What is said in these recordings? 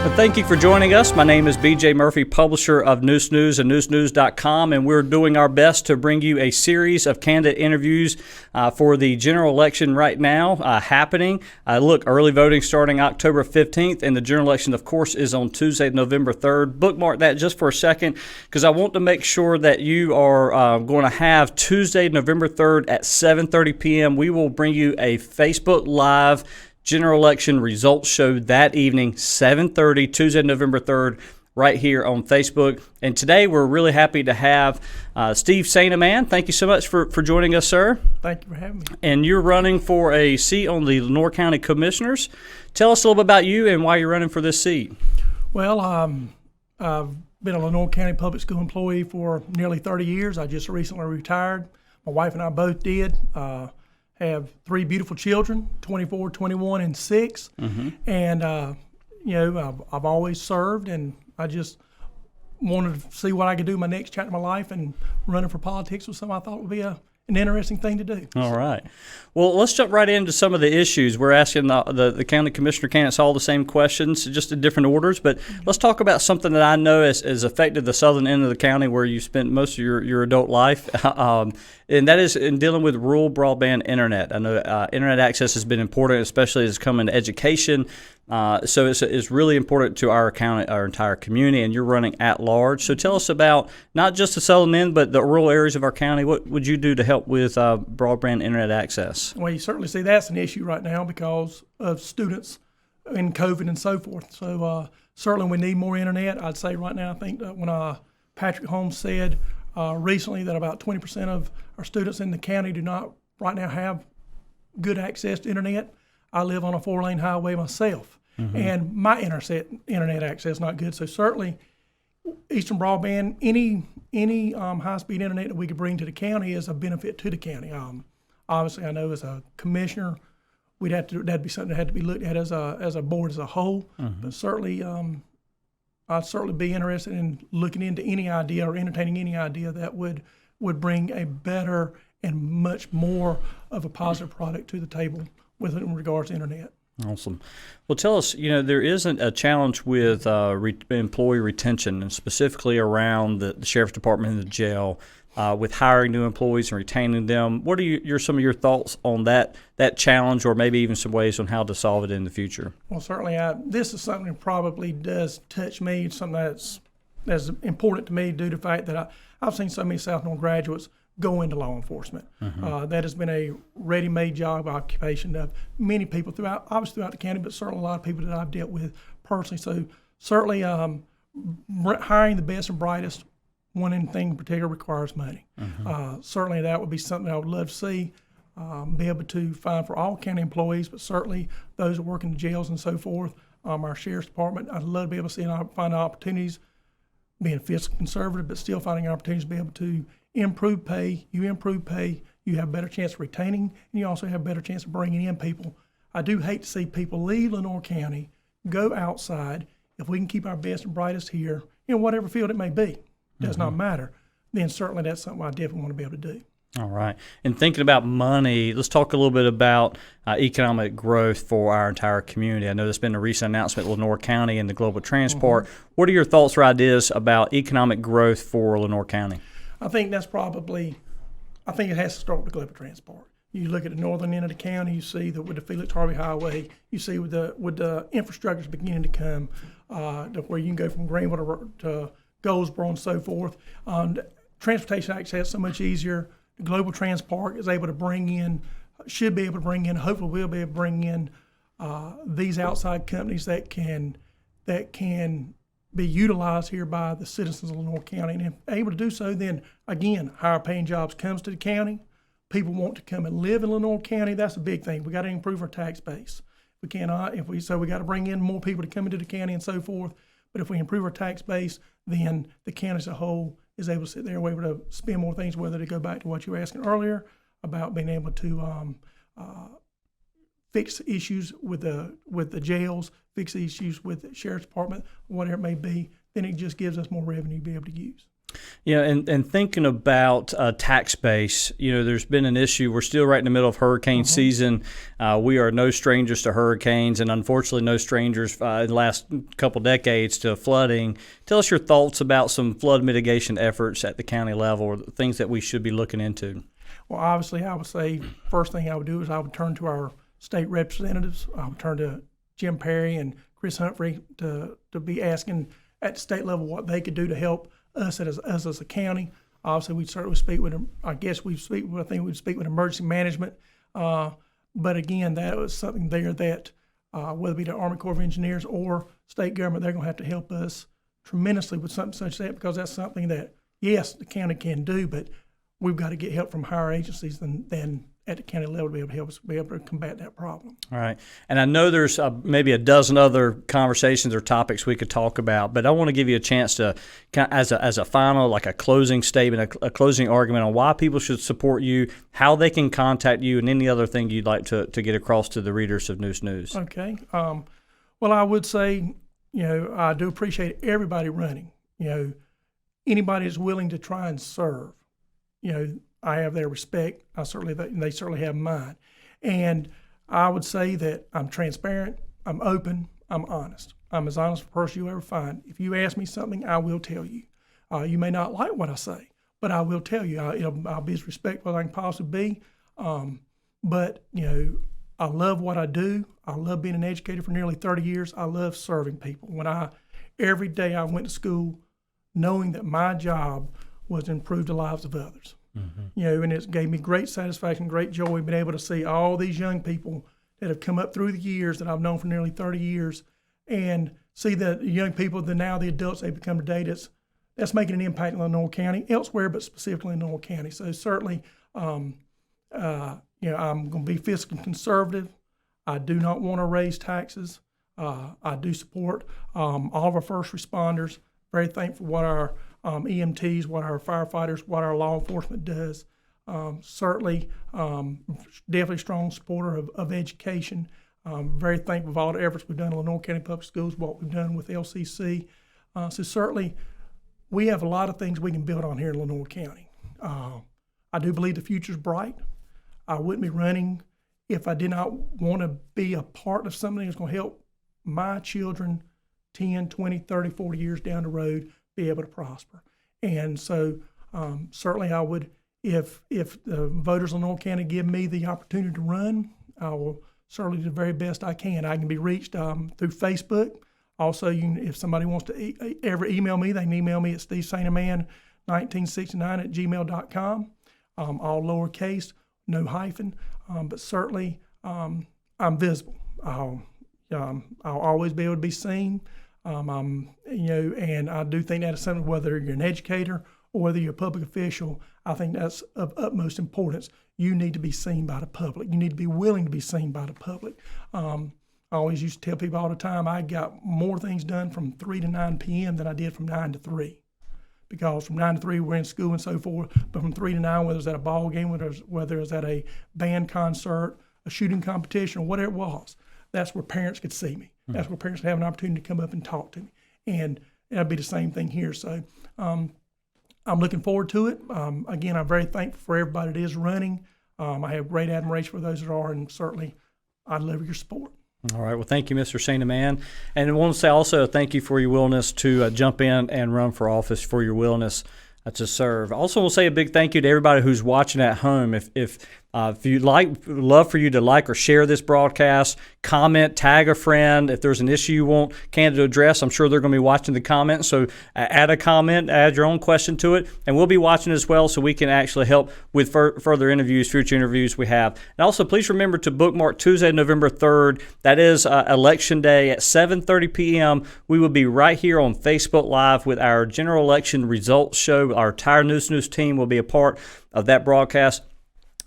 Well, thank you for joining us. My name is BJ Murphy, publisher of Noose News and NooseNews.com, and we're doing our best to bring you a series of candidate interviews for the general election right now happening. Look, early voting starting October 15th, and the general election, of course, is on Tuesday, November 3rd. Bookmark that just for a second, because I want to make sure that you are going to have Tuesday, November 3rd at 7:30 p.m. We will bring you a Facebook Live general election results show that evening, 7:30, Tuesday, November 3rd, right here on Facebook. And today we're really happy to have Steve Saint-Amand. Thank you so much for joining us, sir. Thank you for having me. And you're running for a seat on the Lenoir County Commissioners. Tell us a little bit about you and why you're running for this seat. Well, I've been a Lenoir County public school employee for nearly 30 years. I just recently retired. My wife and I both did. Have three beautiful children, 24, 21, and 6. Mm-hmm. And, I've always served, and I just wanted to see what I could do my next chapter of my life, and running for politics was something I thought would be an interesting thing to do. All right. Well, let's jump right into some of the issues. We're asking the county commissioner candidates all the same questions, just in different orders. But let's talk about something that I know has affected the southern end of the county where you spent most of your adult life, and that is in dealing with rural broadband internet. I know internet access has been important, especially as it's come into education. So it's really important to our county, our entire community, and you're running at large. So tell us about not just the southern end, but the rural areas of our county. What would you do to help with broadband internet access? Well, you certainly see that's an issue right now because of students and COVID and so forth. So certainly we need more internet. I'd say right now, I think that when Patrick Holmes said recently that about 20% of our students in the county do not right now have good access to internet. I live on a 4-lane highway myself, mm-hmm. and my internet access is not good. So certainly, Eastern Broadband, any high-speed internet that we could bring to the county is a benefit to the county. Obviously, I know as a commissioner, that'd be something that had to be looked at as a board as a whole. Mm-hmm. But certainly, I'd certainly be interested in looking into any idea or entertaining any idea that would bring a better and much more of a positive product to the table in regards to internet. Awesome. Well, tell us, there isn't a challenge with employee retention, and specifically around the sheriff's department and the jail, with hiring new employees and retaining them. What are some of your thoughts on that challenge, or maybe even some ways on how to solve it in the future? Well, certainly, this is something that probably does touch me, something that's important to me due to the fact that I've seen so many South North graduates go into law enforcement. Mm-hmm. That has been a ready-made job occupation of many people throughout the county, but certainly a lot of people that I've dealt with personally. So certainly hiring the best and brightest, one thing in particular, requires money. Mm-hmm. Certainly that would be something I would love to see, be able to find for all county employees, but certainly those that work in the jails and so forth, our sheriff's department. I'd love to be able to see and find opportunities, being fiscally conservative, but still finding opportunities to be able to improve pay. You improve pay, you have a better chance of retaining, and you also have a better chance of bringing in people. I do hate to see people leave Lenoir County, go outside. If we can keep our best and brightest here, in whatever field it may be, does mm-hmm. not matter, then certainly that's something I definitely want to be able to do. All right. And thinking about money, let's talk a little bit about economic growth for our entire community. I know there's been a recent announcement, Lenoir County and the Global Transport. Mm-hmm. What are your thoughts or ideas about economic growth for Lenoir County? I think it has to start with the Global Transport. You look at the northern end of the county, you see that with the Felix Harvey Highway, you see with the infrastructure beginning to come, where you can go from Greenville to Goldsboro and so forth. Transportation access so much easier. The Global Transport is able to should be able to bring in, hopefully will be able to bring in these outside companies that can be utilized here by the citizens of Lenoir County. And if able to do so, then again, higher paying jobs comes to the county. People want to come and live in Lenoir County. That's a big thing. We got to improve our tax base. We cannot, we got to bring in more people to come into the county and so forth. But if we improve our tax base, then the county as a whole is able to sit there, we're able to spend more things, whether to go back to what you were asking earlier about being able to fix issues with the jails, fix issues with the sheriff's department, whatever it may be, then it just gives us more revenue to be able to use. Yeah, and thinking about tax base, there's been an issue. We're still right in the middle of hurricane season. We are no strangers to hurricanes, and unfortunately, no strangers in the last couple decades to flooding. Tell us your thoughts about some flood mitigation efforts at the county level, or things that we should be looking into. Well, obviously, I would say first thing I would do is I would turn to our state representatives. I would turn to Jim Perry and Chris Humphrey to be asking at the state level what they could do to help us as a county. Obviously, we'd certainly speak with them. I think we'd speak with emergency management. But again, that was something there that whether it be the Army Corps of Engineers or state government, they're going to have to help us tremendously with something such as that, because that's something that, yes, the county can do, but we've got to get help from higher agencies than at the county level to be able to help us be able to combat that problem. All right. And I know there's maybe a dozen other conversations or topics we could talk about, but I want to give you a chance to, as a final, like a closing statement, a closing argument on why people should support you, how they can contact you, and any other thing you'd like to get across to the readers of News News. Okay. Well, I would say, I do appreciate everybody running. Anybody that's willing to try and serve, I have their respect. They certainly have mine. And I would say that I'm transparent, I'm open, I'm honest. I'm as honest a person you ever find. If you ask me something, I will tell you. You may not like what I say, but I will tell you. I'll be as respectful as I can possibly be. But I love what I do. I love being an educator for nearly 30 years. I love serving people. Every day I went to school knowing that my job was to improve the lives of others. Mm-hmm. And it gave me great satisfaction, great joy, being able to see all these young people that have come up through the years that I've known for nearly 30 years, and see the young people, now the adults they've become today, that's making an impact in Lenoir County, elsewhere, but specifically in Lenoir County. So certainly, I'm going to be fiscally conservative. I do not want to raise taxes. I do support all of our first responders. Very thankful for what our EMTs, what our firefighters, what our law enforcement does. Certainly, definitely strong supporter of education. Very thankful for all the efforts we've done in Lenoir County Public Schools, what we've done with LCC. So certainly, we have a lot of things we can build on here in Lenoir County. I do believe the future's bright. I wouldn't be running if I did not want to be a part of something that's going to help my children 10, 20, 30, 40 years down the road be able to prosper. And so certainly I would, if the voters of Lenoir County give me the opportunity to run, I will certainly do the very best I can. I can be reached through Facebook. Also, if somebody wants to ever email me, they can email me at stevesaintaman1969@gmail.com. All lowercase, no hyphen, but certainly I'm visible. I'll always be able to be seen. And I do think that is something, whether you're an educator or whether you're a public official, I think that's of utmost importance. You need to be seen by the public. You need to be willing to be seen by the public. I always used to tell people all the time, I got more things done from 3 to 9 p.m. than I did from 9 to 3. Because from 9 to 3, we're in school and so forth, but from 3 to 9, whether it's at a ball game, whether it's at a band concert, a shooting competition, or whatever it was, that's where parents could see me. That's where parents could have an opportunity to come up and talk to me. And that'd be the same thing here. So I'm looking forward to it. Again, I'm very thankful for everybody that is running. I have great admiration for those that are, and certainly I'd love your support. All right. Well, thank you, Mr. Saintaman. And I want to say also thank you for your willingness to jump in and run for office, for your willingness to serve. I also want to say a big thank you to everybody who's watching at home. If you'd love for you to like or share this broadcast, comment, tag a friend. If there's an issue you want Canada to address, I'm sure they're going to be watching the comments. So add a comment, add your own question to it, and we'll be watching as well so we can actually help with further interviews, future interviews we have. And also, please remember to bookmark Tuesday, November 3rd. That is Election Day at 7:30 p.m. We will be right here on Facebook Live with our general election results show. Our entire News team will be a part of that broadcast.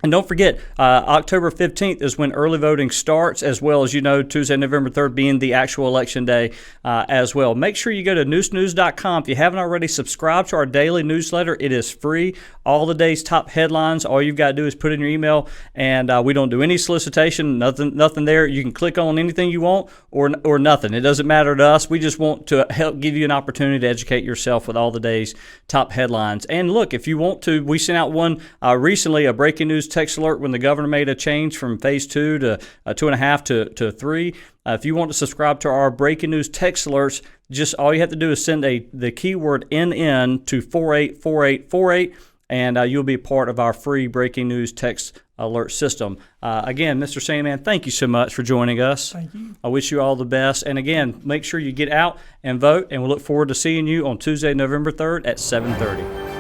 And don't forget, October 15th is when early voting starts, as well as, Tuesday, November 3rd being the actual election day as well. Make sure you go to noosenews.com. If you haven't already subscribed to our daily newsletter, it is free. All the day's top headlines, all you've got to do is put in your email, and we don't do any solicitation, nothing there. You can click on anything you want or nothing. It doesn't matter to us. We just want to help give you an opportunity to educate yourself with all the day's top headlines. And look, if you want to, we sent out one recently, a breaking news text alert when the governor made a change from phase 2 to 2.5 to 3. If you want to subscribe to our breaking news text alerts, just all you have to do is send the keyword NN to 484848, and you'll be part of our free breaking news text alert system. Again, Mr. Sandman, thank you so much for joining us. Thank you. I wish you all the best. And again, make sure you get out and vote, and we look forward to seeing you on Tuesday, November 3rd at 7:30.